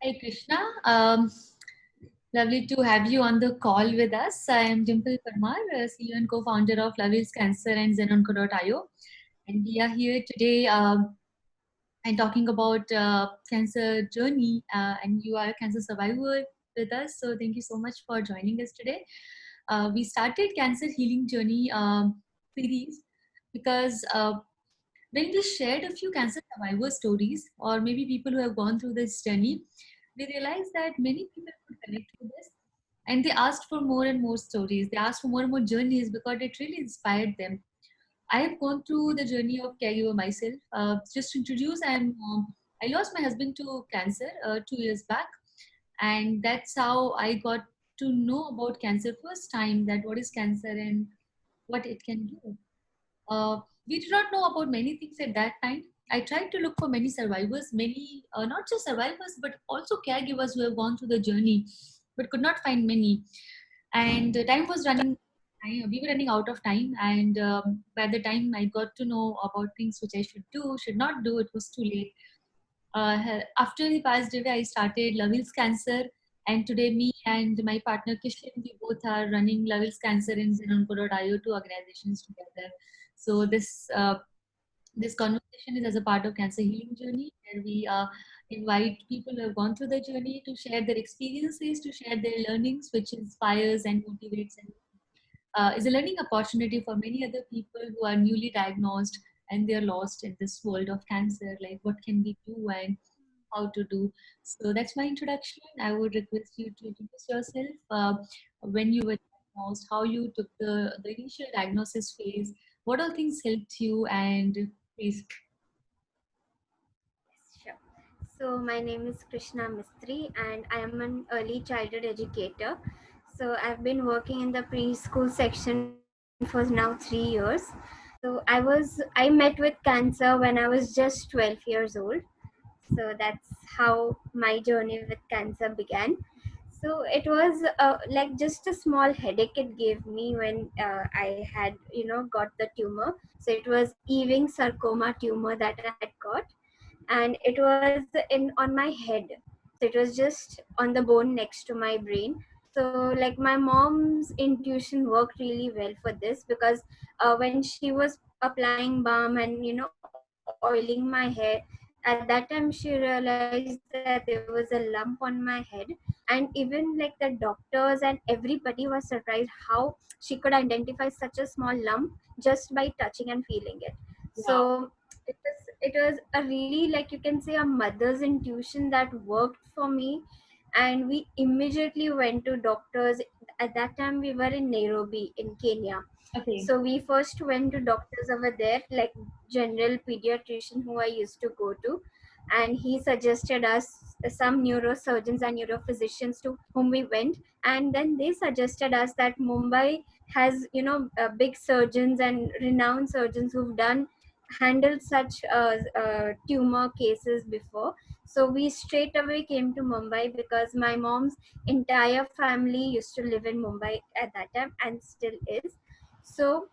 Hi Krishna, lovely to have you on the call with us. I am Dimple Parmar, CEO and co-founder of Lovel's Cancer and Zenonco.io, and we are here today and talking about cancer journey. And you are a cancer survivor with us, so thank you so much for joining us today. We started Cancer Healing Journey series because when we shared a few cancer survivor stories, or maybe people who have gone through this journey, we realized that many people could connect with this, and they asked for more and more stories. They asked for more and more journeys because it really inspired them. I have gone through the journey of caregiver myself. Just to introduce, I lost my husband to cancer 2 years back, and that's how I got to know about cancer first time. That what is cancer and what it can do. We did not know about many things at that time. I tried to look for many survivors, many, not just survivors, but also caregivers who have gone through the journey, but could not find many. And time was running, we were running out of time. And by the time I got to know about things which I should do, should not do, it was too late. After he passed away, I started Lovel's Cancer. And today, me and my partner Kishan, we both are running Lovel's Cancer in Zenonco.io, two organizations together. So this conversation is as a part of Cancer Healing Journey, where we invite people who have gone through the journey to share their experiences, to share their learnings, which inspires and motivates and is a learning opportunity for many other people who are newly diagnosed and they're lost in this world of cancer. Like, what can we do and how to do? So that's my introduction. I would request you to introduce yourself, when you were diagnosed, how you took the initial diagnosis phase, what all things helped you, and please. Sure. So my name is Krishna Mistry and I am an early childhood educator. So I've been working in the preschool section for now 3 years. I met with cancer when I was just 12 years old. So that's how my journey with cancer began. So it was like just a small headache it gave me when I had got the tumor. So it was Ewing Sarcoma tumor that I had got, and it was in on my head. So it was just on the bone next to my brain. So like my mom's intuition worked really well for this, because when she was applying balm and oiling my hair, at that time she realized that there was a lump on my head. And even like the doctors and everybody was surprised how she could identify such a small lump just by touching and feeling it. So Wow. it was a really, like, you can say, a mother's intuition that worked for me. And we immediately went to doctors. At that time we were in Nairobi in Kenya. Okay. So we first went to doctors over there, like general pediatrician who I used to go to, and he suggested us some neurosurgeons and neurophysicians to whom we went. And then they suggested us that Mumbai has big surgeons and renowned surgeons who've done handled such tumor cases before. So we straight away came to Mumbai because my mom's entire family used to live in Mumbai at that time and still is. So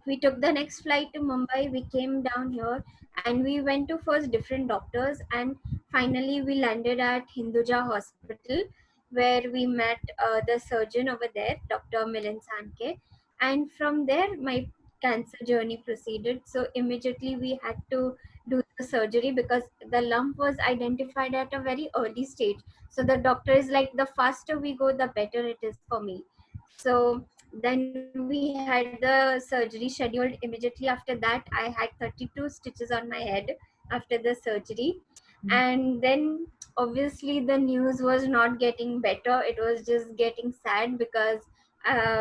we took the next flight to Mumbai. We came down here and we went to first different doctors, and finally we landed at Hinduja Hospital, where we met the surgeon over there, Dr. Milind Sanke. And from there, my cancer journey proceeded. So immediately we had to do the surgery because the lump was identified at a very early stage. So the doctor is like, the faster we go, the better it is for me. So then we had the surgery scheduled. Immediately after that, I had 32 stitches on my head after the surgery. And then obviously the news was not getting better, it was just getting sad, because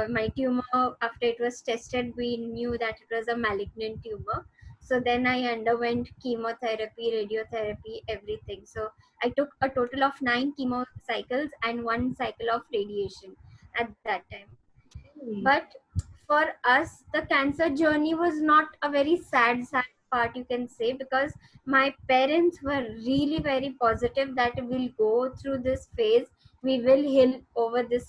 my tumor, after it was tested, we knew that it was a malignant tumor. So then I underwent chemotherapy, radiotherapy, everything. So I took a total of 9 chemo cycles and 1 cycle of radiation at that time. Okay. But for us, the cancer journey was not a very sad part, you can say, because my parents were really very positive that we'll go through this phase, we will heal over this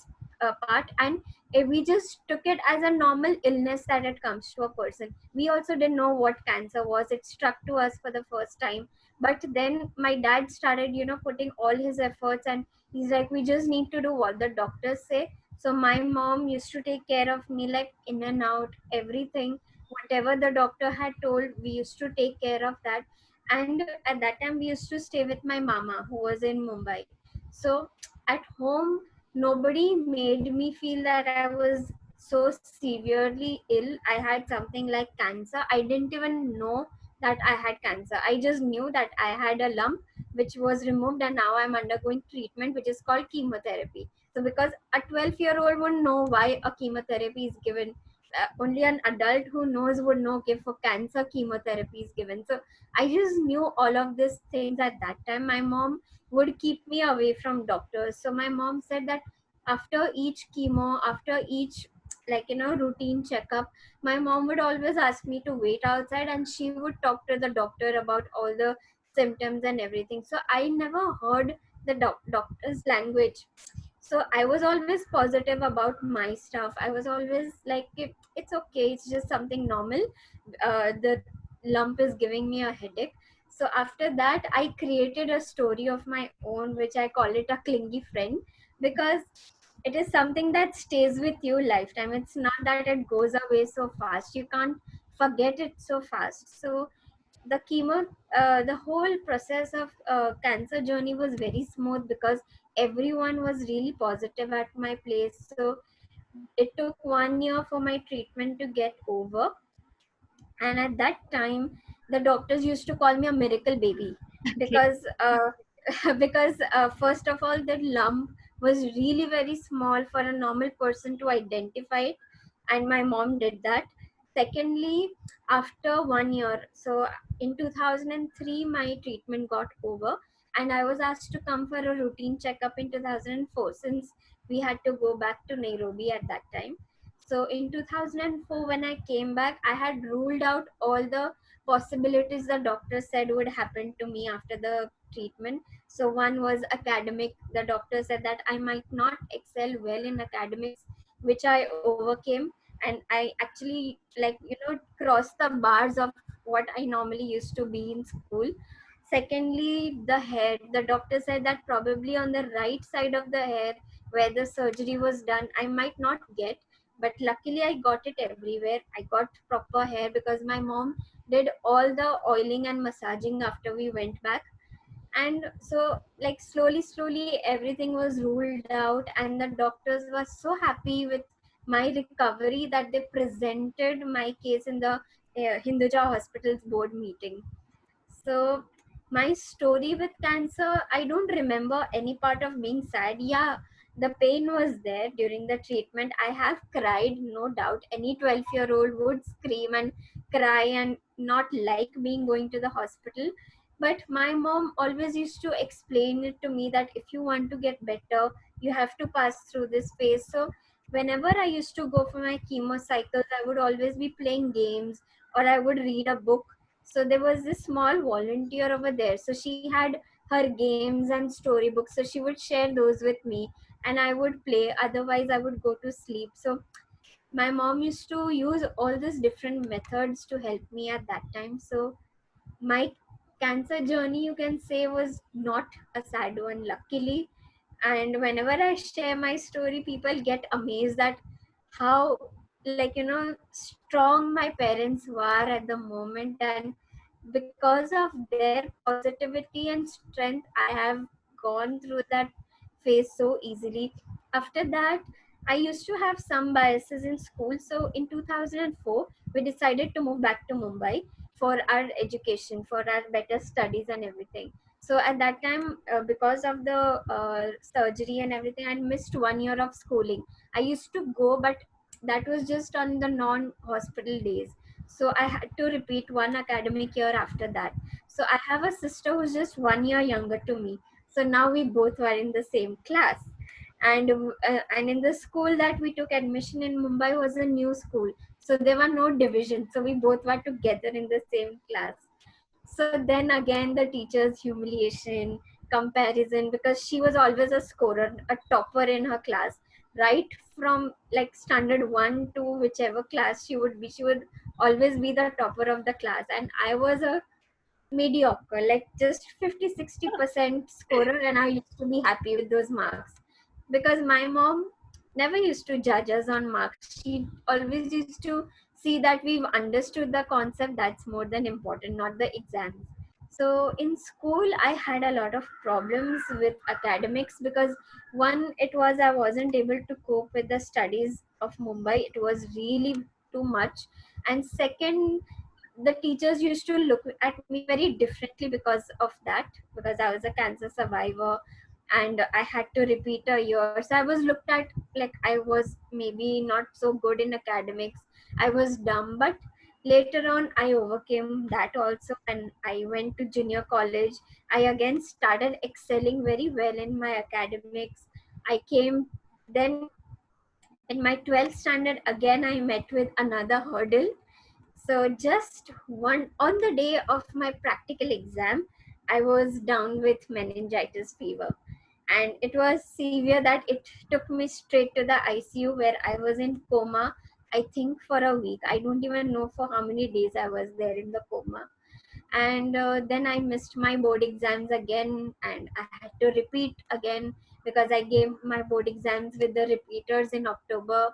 part. And we just took it as a normal illness that it comes to a person. We also didn't know what cancer was. It struck to us for the first time. But then my dad started, putting all his efforts, and he's like, we just need to do what the doctors say. So my mom used to take care of me, like in and out, everything. Whatever the doctor had told, we used to take care of that. And at that time, we used to stay with my mama, who was in Mumbai. So at home, nobody made me feel that I was so severely ill. I had something like cancer. I didn't even know that I had cancer. I just knew that I had a lump which was removed, and now I'm undergoing treatment which is called chemotherapy. So because a 12-year-old wouldn't know why a chemotherapy is given, only an adult who knows would know if for cancer chemotherapy is given. So I just knew all of these things at that time. My mom would keep me away from doctors. So my mom said that after each chemo, after each routine checkup, my mom would always ask me to wait outside, and she would talk to the doctor about all the symptoms and everything. So I never heard the doctor's language. So I was always positive about my stuff. I was always like, it's okay, it's just something normal. The lump is giving me a headache. So after that, I created a story of my own, which I call it a clingy friend, because it is something that stays with you lifetime. It's not that it goes away so fast. You can't forget it so fast. So the chemo, the whole process of cancer journey was very smooth, because everyone was really positive at my place. So it took 1 year for my treatment to get over. And at that time, the doctors used to call me a miracle baby, Okay. because because first of all, the lump was really very small for a normal person to identify it, and my mom did that. Secondly, after 1 year, so in 2003 my treatment got over, and I was asked to come for a routine checkup in 2004, since we had to go back to Nairobi at that time. So in 2004, when I came back, I had ruled out all the possibilities the doctor said would happen to me after the treatment. So one was academic. The doctor said that I might not excel well in academics, which I overcame, and I actually crossed the bars of what I normally used to be in school. Secondly, the hair. The doctor said that probably on the right side of the hair where the surgery was done, I might not get, but luckily I got it everywhere. I got proper hair because my mom did all the oiling and massaging after we went back. And so like slowly everything was ruled out, and the doctors were so happy with my recovery that they presented my case in the Hinduja Hospital's board meeting. So my story with cancer, I don't remember any part of being sad. Yeah, the pain was there during the treatment. I have cried, no doubt. Any 12-year-old would scream and cry and not like being going to the hospital. But my mom always used to explain it to me that if you want to get better, you have to pass through this phase. So whenever I used to go for my chemo cycles, I would always be playing games, or I would read a book. So there was this small volunteer over there, so she had her games and storybooks, so she would share those with me, and I would play. Otherwise I would go to sleep. So my mom used to use all these different methods to help me at that time. So my cancer journey, you can say, was not a sad one, luckily. And whenever I share my story, people get amazed at how, strong my parents were at the moment. And because of their positivity and strength, I have gone through that phase so easily. After that, I used to have some biases in school. So in 2004, we decided to move back to Mumbai for our education, for our better studies and everything. So at that time, because of the surgery and everything, I missed 1 year of schooling. I used to go, but that was just on the non-hospital days. So I had to repeat one academic year after that. So I have a sister who's just 1 year younger to me. So now we both were in the same class. And in the school that we took admission in Mumbai was a new school, so there were no divisions. So we both were together in the same class. So then again, the teacher's humiliation, comparison, because she was always a scorer, a topper in her class. right from like standard 1 to whichever class she would always be the topper of the class, and I was a mediocre, like just 50-60% scorer, and I used to be happy with those marks because my mom never used to judge us on marks. She always used to see that we've understood the concept. That's more than important, not the exams. So in school I had a lot of problems with academics because one, it was I wasn't able to cope with the studies of Mumbai. It was really too much. And second, the teachers used to look at me very differently because of that, because I was a cancer survivor and I had to repeat a year. So I was looked at like I was maybe not so good in academics. I was dumb, but later on I overcame that also, and I went to junior college. I again started excelling very well in my academics. I came then in my 12th standard, again I met with another hurdle. So just one on the day of my practical exam, I was down with meningitis fever, and it was severe that it took me straight to the ICU where I was in coma. I think for a week. I don't even know for how many days I was there in the coma. And then I missed my board exams again, and I had to repeat again because I gave my board exams with the repeaters in October,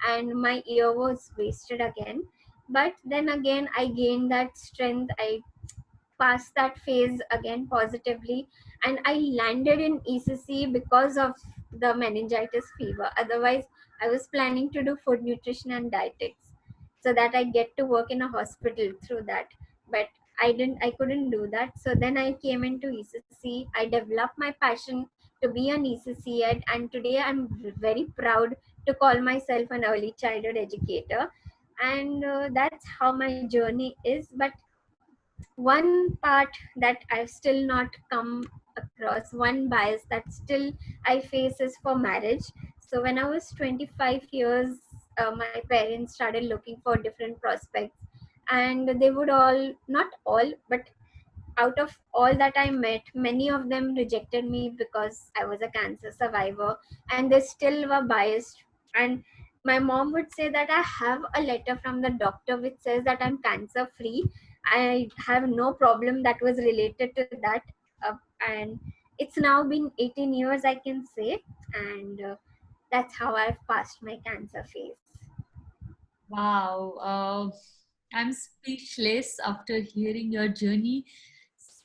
and my year was wasted again. But then again I gained that strength. I passed that phase again positively, and I landed in ECC because of the meningitis fever. Otherwise I was planning to do food nutrition and dietetics so that I get to work in a hospital through that. But I couldn't do that. So then I came into ECC. I developed my passion to be an ECC ed, and today I'm very proud to call myself an early childhood educator. And that's how my journey is. But one part that I've still not come across, one bias that still I face is for marriage. So when I was 25 years, my parents started looking for different prospects, and they would all, not all, but out of all that I met, many of them rejected me because I was a cancer survivor, and they still were biased. And my mom would say that I have a letter from the doctor which says that I'm cancer free. I have no problem that was related to that. And it's now been 18 years, I can say. And that's how I've passed my cancer phase. Wow, I'm speechless after hearing your journey.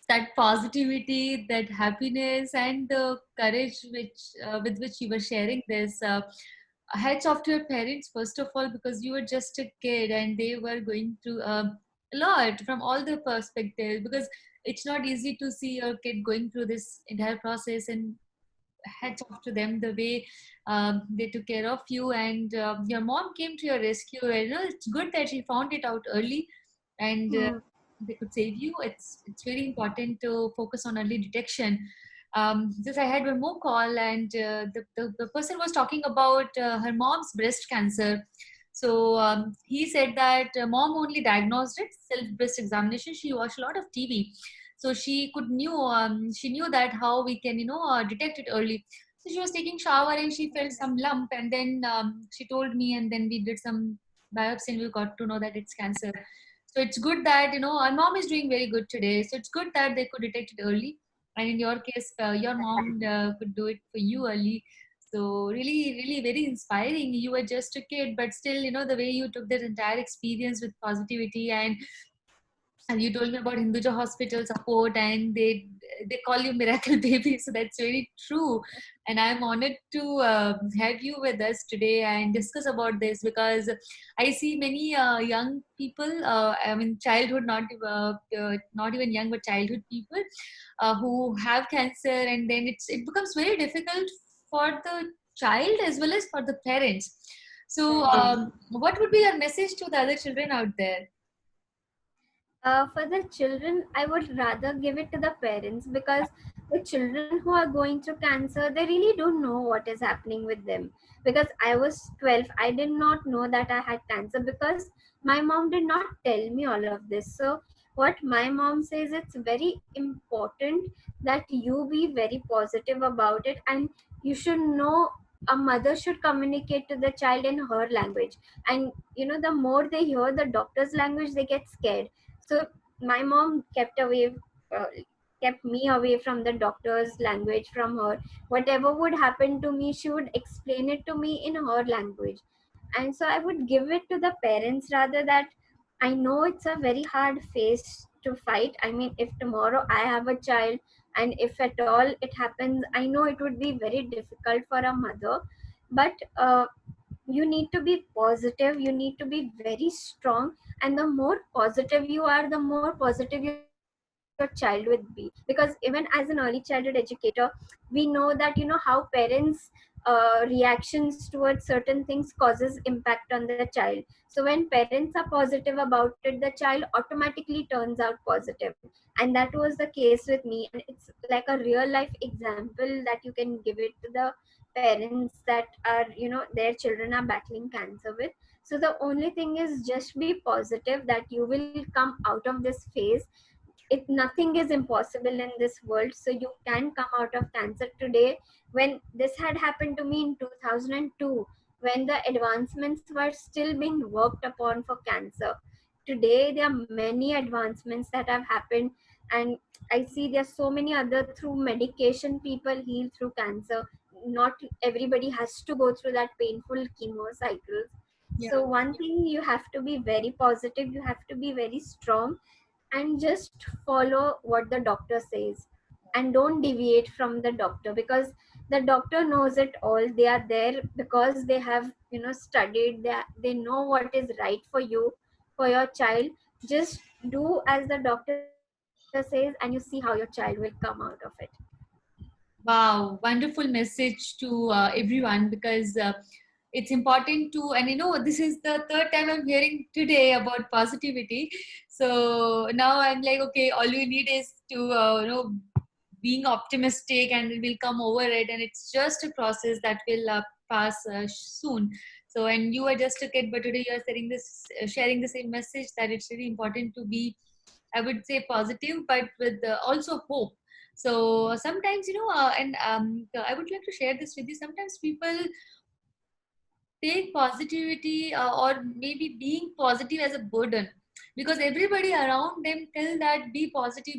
That positivity, that happiness, and the courage with which you were sharing this. Hats off to your parents, first of all, because you were just a kid and they were going through a lot from all the perspectives. Because it's not easy to see your kid going through this entire process, and hats off to them the way they took care of you, and your mom came to your rescue. You know, it's good that she found it out early, and Hmm. they could save you. It's very important to focus on early detection. Just I had one more call, and the person was talking about her mom's breast cancer. So he said that mom only diagnosed it self breast examination. She watched a lot of TV, so she knew that how we can detect it early. So she was taking shower and she felt some lump, and then she told me, and then we did some biopsy and we got to know that it's cancer. So it's good that our mom is doing very good today. So it's good that they could detect it early, and in your case, your mom could do it for you early. So really, really very inspiring. You were just a kid, but still, the way you took that entire experience with positivity, and you told me about Hinduja Hospital support, and they call you Miracle Baby. So that's very true, and I'm honored to have you with us today and discuss about this, because I see many young people. I mean, childhood, not even young, but childhood people who have cancer, and then it becomes very difficult for the child as well as for the parents. So, Right. what would be your message to the other children out there? For the children, I would rather give it to the parents because the children who are going through cancer, they really don't know what is happening with them. Because I was 12, I did not know that I had cancer because my mom did not tell me all of this. So, what my mom says, it's very important that you be very positive about it, and you should know. a mother should communicate to the child in her language. And the more they hear the doctor's language, they get scared. So my mom uh, kept me away from the doctor's language, from her. Whatever would happen to me, she would explain it to me in her language. And so I would give it to the parents, rather that I know it's a very hard phase to fight. I mean, if tomorrow I have a child, and if at all it happens, I know it would be very difficult for a mother. But you need to be positive, you need to be very strong. And the more positive you are, the more positive your child would be. Because even as an early childhood educator, we know that how parents reactions towards certain things causes impact on the child. So when parents are positive about it, the child automatically turns out positive. And that was the case with me. And it's like a real life example that you can give it to the parents that are their children are battling cancer with. So the only thing is, just be positive that you will come out of this phase. It Nothing is impossible in this world, so you can come out of cancer. Today, when this had happened to me in 2002, when the advancements were still being worked upon for cancer, today there are many advancements that have happened. And I see there are so many other, through medication people heal through cancer. Not everybody has to go through that painful chemo cycles. Yeah. So one thing, you have to be very positive, you have to be very strong, and just follow what the doctor says, and don't deviate from the doctor, because the doctor knows it all. They are there because they have studied, they know what is right for you, for your child. Just do as the doctor says, and you see how your child will come out of it. Wow, wonderful message to everyone, because it's important to, and this is the third time I'm hearing today about positivity. So now I'm like, okay, all you need is to, being optimistic, and we will come over it, and it's just a process that will pass soon. So, and you are just a kid, but today you are sharing the same message, that it's really important to be, I would say, positive, but with also hope. So sometimes, and I would like to share this with you. Sometimes people take positivity, or maybe being positive as a burden, because everybody around them tell that be positive,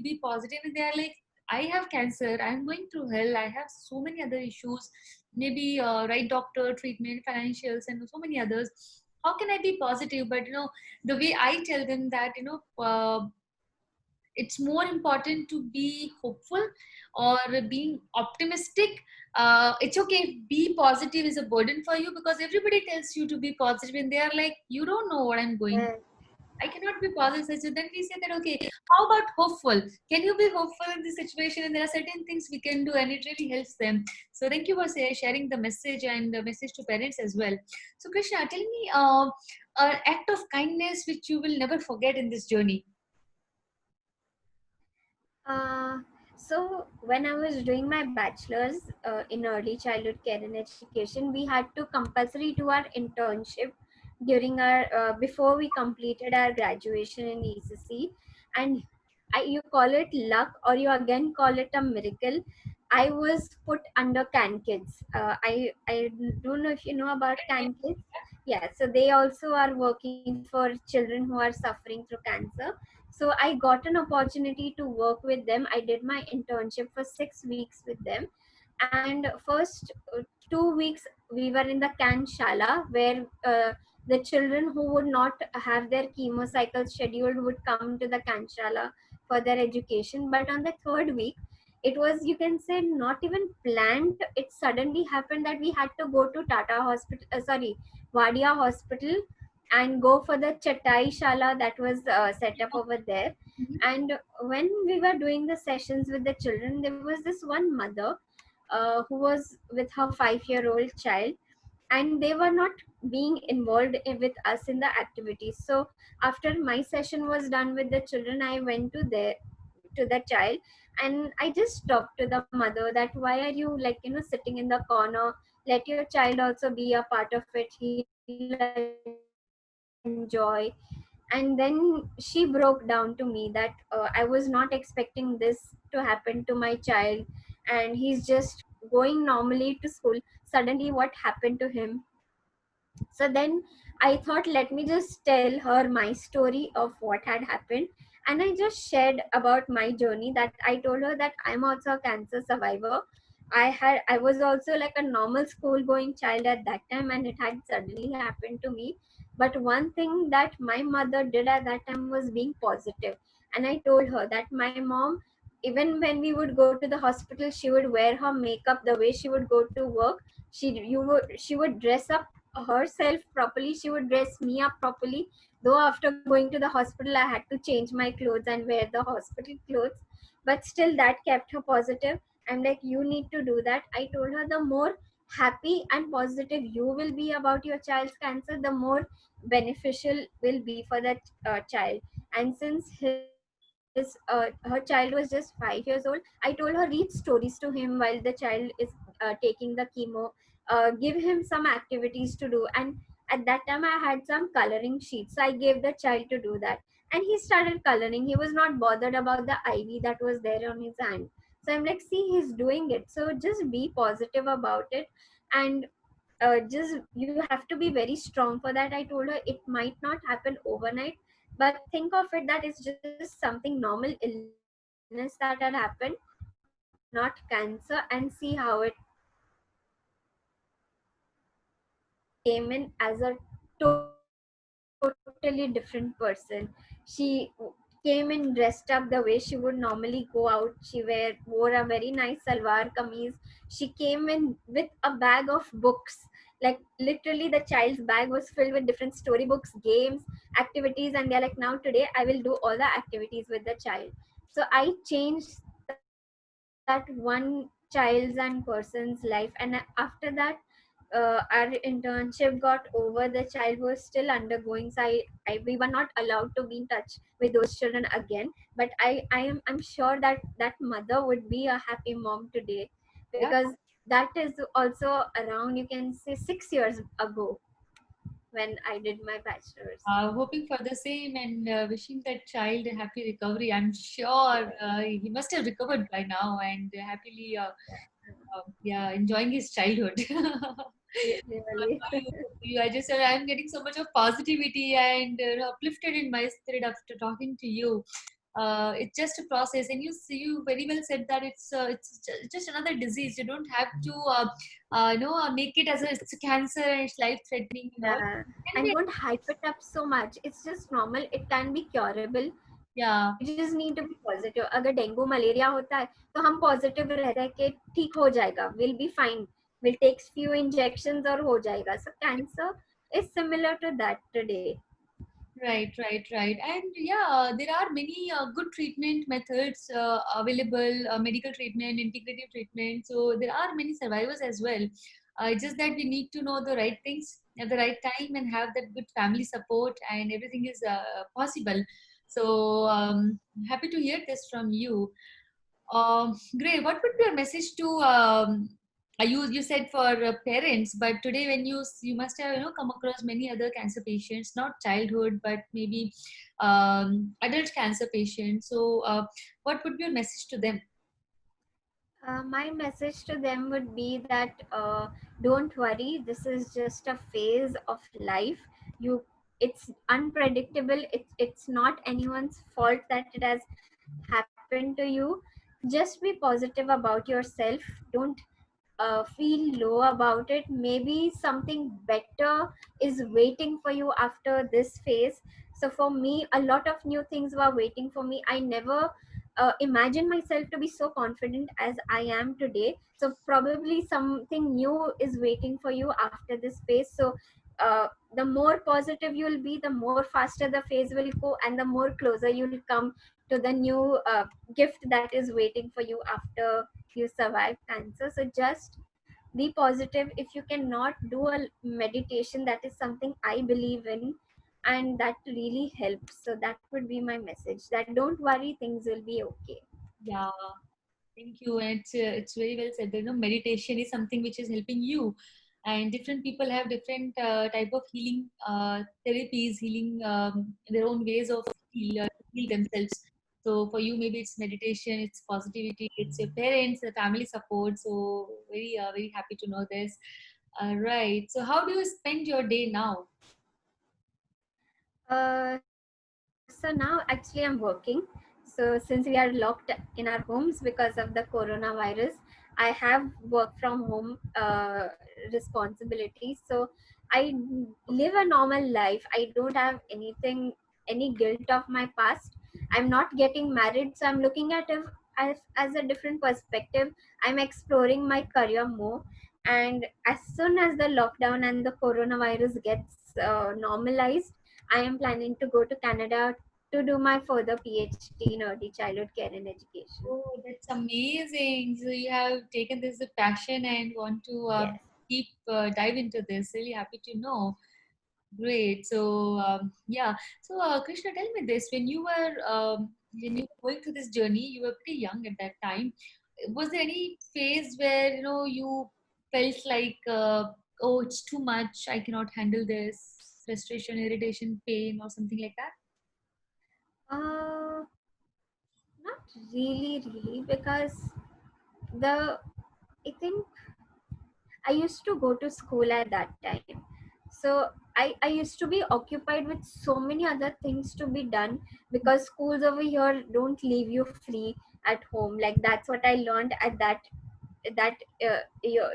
and they are like, I have cancer, I'm going through hell, I have so many other issues, maybe right doctor treatment, financials, and so many others. How can I be positive? But the way I tell them that, it's more important to be hopeful or being optimistic. It's okay if be positive is a burden for you, because everybody tells you to be positive, and they are like, you don't know what I'm going, Yes. I cannot be positive. So then we say that, okay, how about hopeful? Can you be hopeful in this situation? And there are certain things we can do, and it really helps them. So thank you for sharing the message, and the message to parents as well. So Krishna, tell me an act of kindness which you will never forget in this journey. Uh, so when I was doing my bachelor's in early childhood care and education, we had to compulsory do our internship during our before we completed our graduation in ECC. And you call it luck, or you again call it a miracle. I was put under Can Kids. I don't know if you know about Can Kids. Yeah, so they also are working for children who are suffering through cancer. So I got an opportunity to work with them. I did my internship for 6 weeks with them. And first 2 weeks we were in the Can Shala, where the children who would not have their chemo cycle scheduled would come to the Can Shala for their education. But on the third week, it was, you can say, not even planned. It suddenly happened that we had to go to Tata Hospital, Wadia Hospital, and go for the Chatai Shala that was set up over there. And when we were doing the sessions with the children, there was this one mother who was with her 5-year-old child, and they were not being involved with us in the activities. So after my session was done with the children, I went to the child, and I just talked to the mother that, why are you, like, sitting in the corner? Let your child also be a part of it, he'll enjoy. And then she broke down to me that I was not expecting this to happen to my child, and he's just going normally to school. Suddenly what happened to him? So then I thought, let me just tell her my story of what had happened. And I just shared about my journey, that I told her that I'm also a cancer survivor. I was also like a normal school going child at that time, and it had suddenly happened to me. But one thing that my mother did at that time was being positive. And I told her that my mom, even when we would go to the hospital, she would wear her makeup the way she would go to work. She would dress up herself properly, she would dress me up properly, though after going to the hospital I had to change my clothes and wear the hospital clothes, but still that kept her positive. I'm like, you need to do that. I told her, the more happy and positive you will be about your child's cancer, the more beneficial will be for that child. And since her child was just 5 years old, I told her, read stories to him while the child is taking the chemo. Give him some activities to do. And at that time I had some coloring sheets, so I gave the child to do that. And he started coloring. He was not bothered about the IV that was there on his hand. So I'm like, see, he's doing it, so just be positive about it. And just you have to be very strong for that. I told her it might not happen overnight, but think of it that it's just something normal illness that had happened, not cancer, and see how it came in. As a totally different person, she came in dressed up the way she would normally go out. She came in dressed up the way she would normally go out. She wore a very nice salwar kameez. She came in with a bag of books. Like literally the child's bag was filled with different storybooks, games, activities, and they're like, now today I will do all the activities with the child. So I changed that one child's and person's life. And after that, our internship got over. The child was still undergoing, so we were not allowed to be in touch with those children again. But I'm sure that that mother would be a happy mom today, Yeah. because that is also around, you can say, 6 years ago when I did my bachelor's. Hoping for the same and wishing that child a happy recovery. I'm sure he must have recovered by now and happily, yeah, enjoying his childhood. Really. I just said I'm getting so much of positivity and uplifted in my spirit after talking to you. It's just a process, and you very well said that it's just another disease. You don't have to make it as it's a cancer and it's life threatening and all. Yeah, And and don't hype it up so much. It's just normal. It can be curable. yeah, We just need to be positive. अगर dengue malaria होता है तो हम positive रहते हैं कि ठीक हो जाएगा, will be fine, will take few injections और हो जाएगा. So cancer is similar to that today. right. And yeah, there are many good treatment methods available, medical treatment, integrative treatment. So there are many survivors as well. It's just that we need to know the right things at the right time and have that good family support, and everything is possible. So happy to hear this from you. Great. What would be your message to you said for parents, but today when you must have come across many other cancer patients, not childhood, but maybe adult cancer patients. So, what would be your message to them? My message to them would be that don't worry. This is just a phase of life. You, it's unpredictable. It's not anyone's fault that it has happened to you. Just be positive about yourself. Don't feel low about it. Maybe something better is waiting for you after this phase. So for me, a lot of new things were waiting for me. I never imagined myself to be so confident as I am today. So probably something new is waiting for you after this phase. So the more positive you'll be, the more faster the phase will go, and the more closer you'll come to the new gift that is waiting for you after you survive cancer. So just be positive. If you cannot do a meditation, that is something I believe in, and that really helps. So that would be my message, that don't worry, things will be okay. Yeah, thank you. And it's very well said. Meditation is something which is helping you, and different people have different type of healing therapies, healing their own ways of heal themselves. So for you, maybe it's meditation, it's positivity, it's your parents, the family support. So very happy to know this. Right. So how do you spend your day now? So now actually I'm working. So since we are locked in our homes because of the coronavirus, I have work from home responsibilities. So I live a normal life. I don't have any guilt of my past. I'm not getting married, so I'm looking at it as a different perspective. I'm exploring my career more, and as soon as the lockdown and the coronavirus gets normalized, I am planning to go to Canada to do my further PhD in early childhood care and education. Oh, that's amazing. So you have taken this as a passion and want to Yes. keep dive into this. Really happy to know. Great. So yeah. So Krishna, tell me this: when you were going through this journey, you were pretty young at that time. Was there any phase where you felt like, oh, it's too much. I cannot handle this. Frustration, irritation, pain, or something like that? Uh, Not really, because the I think I used to go to school at that time. So I used to be occupied with so many other things to be done, because schools over here don't leave you free at home. Like that's what I learned at that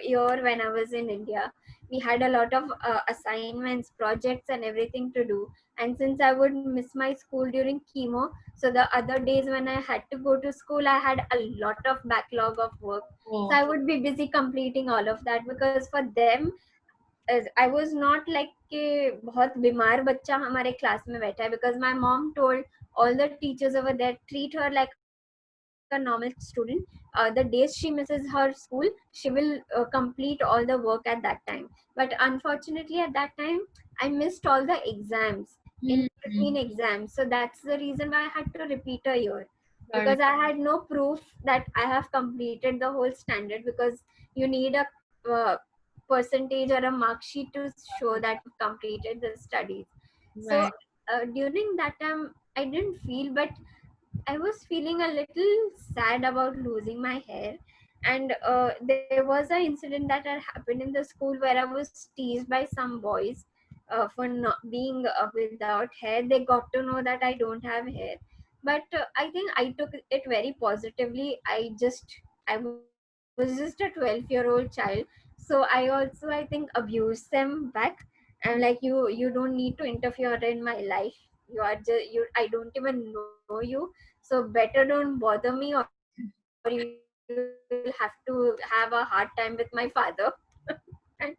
year when I was in India. We had a lot of assignments, projects, and everything to do. And since I would miss my school during chemo, so the other days when I had to go to school, I had a lot of backlog of work. So Oh, I would be busy completing all of that, because for them, I was not like कि बहुत बीमार बच्चा हमारे class में बैठा है, because my mom told all the teachers over there, treat her like a normal student. The days she misses her school, she will complete all the work at that time. But unfortunately at that time I missed all the exams in between mm-hmm. exams, so that's the reason why I had to repeat a year, Got it. because I had no proof that I have completed the whole standard, because you need a percentage or a mark sheet to show that you completed the studies. So Right. during that time I didn't feel, but I was feeling a little sad about losing my hair. And there was an incident that had happened in the school where I was teased by some boys for not being without hair. They got to know that I don't have hair, but I think I took it very positively. I was just a 12-year-old child, so I also, I think, abused them back. I'm like, you don't need to interfere in my life. You are just you I don't even know you, so better don't bother me, or you'll have to have a hard time with my father. And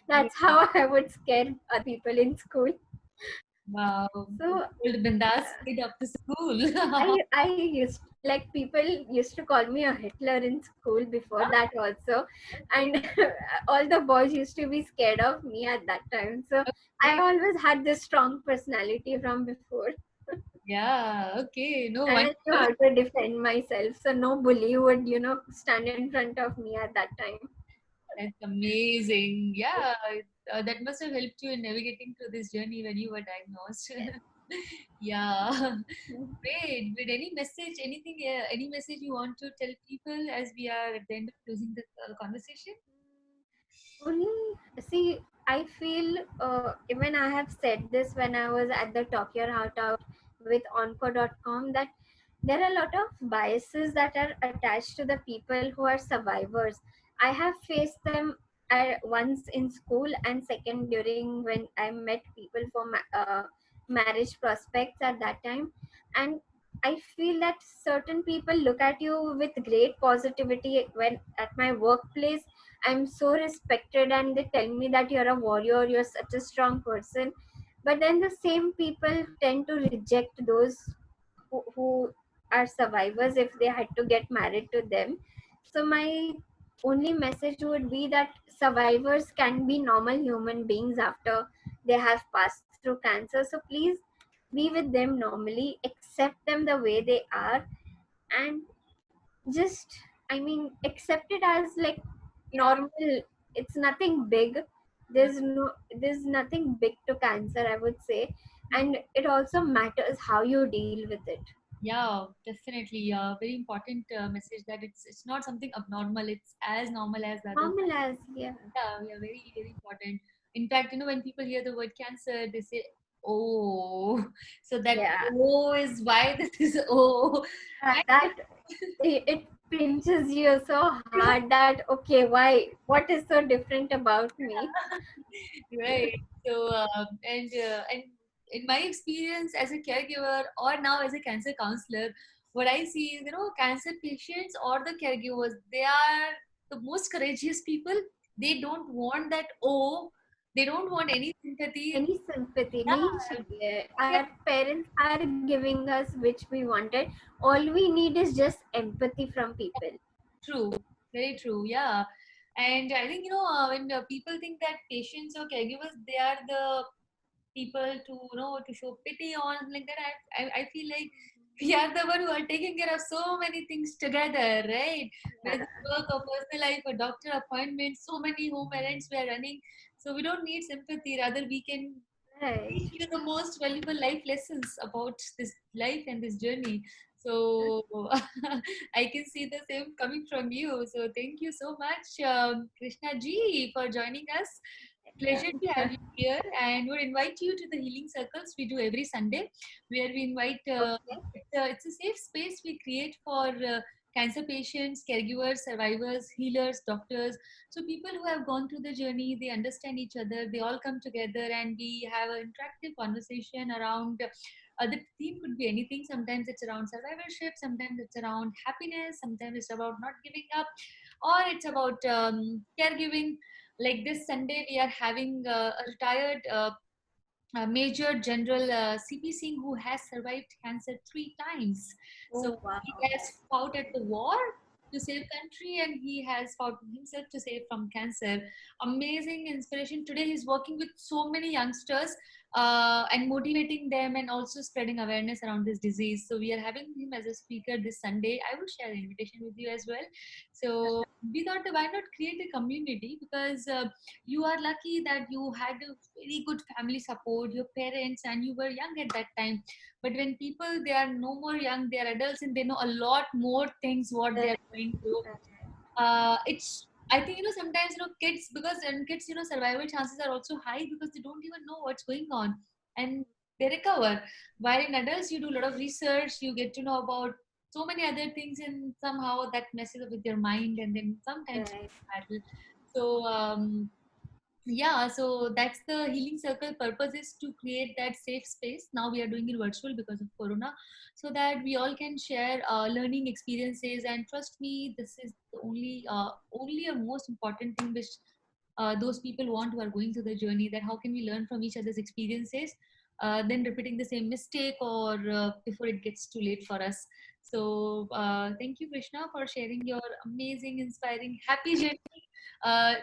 that's how I would scare other people in school. Wow. So Old Bindas kid up to school. I used, like, people used to call me a Hitler in school before that also, and all the boys used to be scared of me at that time. So I Okay. always had this strong personality from before, Yeah. Okay. No and I knew wonder. how to defend myself. So no bully would, stand in front of me at that time. That's amazing. Yeah. That must have helped you in navigating through this journey when you were diagnosed. Yes. Yeah. Great. With any message, any message you want to tell people as we are at the end of closing the conversation? Only, see, I feel, even I have said this when I was at the Talk Your Heart Out with onco.com, that there are a lot of biases that are attached to the people who are survivors. I have faced them once in school, and second during when I met people for marriage prospects at that time. And I feel that certain people look at you with great positivity. When at my workplace I'm so respected and they tell me that you're a warrior, you're such a strong person. But then the same people tend to reject those who are survivors if they had to get married to them. So my only message would be that survivors can be normal human beings after they have passed through cancer. So please be with them normally, accept them the way they are, and just, I mean, accept it as like Yeah. normal. It's nothing big. There's nothing big to cancer, I would say. And it also matters how you deal with it. Yeah, definitely. Very important message that it's not something abnormal. It's as normal as the other. Normal as, yeah. Yeah, very, very important. In fact, when people hear the word cancer, they say, "Oh," so that Yeah. "oh" is why this is "oh." That it pinches you so hard that, okay, why? What is so different about me? Right. So, and in my experience as a caregiver or now as a cancer counselor, what I see is, cancer patients or the caregivers, they are the most courageous people. They don't want that, oh, they don't want any sympathy. Any sympathy, Yeah, our parents are giving us which we wanted. All we need is just empathy from people. true. Very true. Yeah. And I think, when people think that patients or caregivers, they are the people to to show pity on like that, I feel like we are the one who are taking care of so many things together, right? Whether Yeah, it's work or personal life or doctor appointments, so many home errands we are running, so we don't need sympathy, rather we can right. teach you the most valuable life lessons about this life and this journey. So I can see the same coming from you, so thank you so much, Krishna ji, for joining us. Pleasure to have you here, and would invite you to the healing circles we do every Sunday, where we invite. Okay, It's a safe space we create for cancer patients, caregivers, survivors, healers, doctors. So people who have gone through the journey, they understand each other. They all come together, and we have an interactive conversation around. The theme could be anything. Sometimes it's around survivorship. Sometimes it's around happiness. Sometimes it's about not giving up, or it's about caregiving. Like this Sunday, we are having a retired Major General CP Singh, who has survived cancer 3 times. So oh wow. he has fought at the war to save country, and he has fought himself to save from cancer. Amazing inspiration. Today he's working with so many youngsters and motivating them, and also spreading awareness around this disease. So we are having him as a speaker this Sunday. I will share the invitation with you as well. So we thought, why not create a community, because you are lucky that you had a very good family support, your parents, and you were young at that time. But when people, they are no more young, they are adults, and they know a lot more things what they Right, are going through. right, It's, I think, sometimes, kids, because in kids, survival chances are also high because they don't even know what's going on, and they recover. While in adults, you do a lot of research, you get to know about so many other things, and somehow that messes up with your mind, and then sometimes right. battle. So yeah, so that's the healing circle purpose, is to create that safe space. Now we are doing it virtual because of corona, so that we all can share learning experiences. And trust me, this is the only a most important thing which those people want who are going through the journey, that how can we learn from each other's experiences, then repeating the same mistake, or before it gets too late for us. So thank you, Krishna, for sharing your amazing, inspiring, happy journey.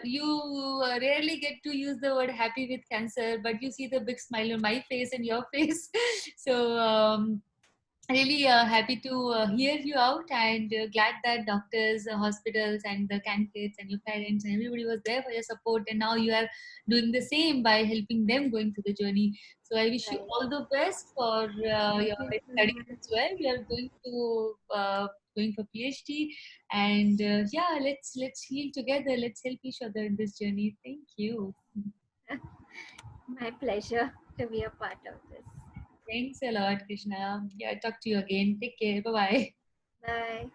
You rarely get to use the word happy with cancer, but you see the big smile on my face and your face. So really happy to hear you out, and glad that doctors, hospitals, and the candidates, and your parents, and everybody was there for your support, and now you are doing the same by helping them going through the journey. So I wish you Right. all the best for Thank your you so studies much. as well. You are going for PhD, and yeah, let's heal together. Let's help each other in this journey. Thank you. My pleasure to be a part of this. Thanks a lot, Krishna. Yeah, talk to you again. Take care. Bye bye. Bye.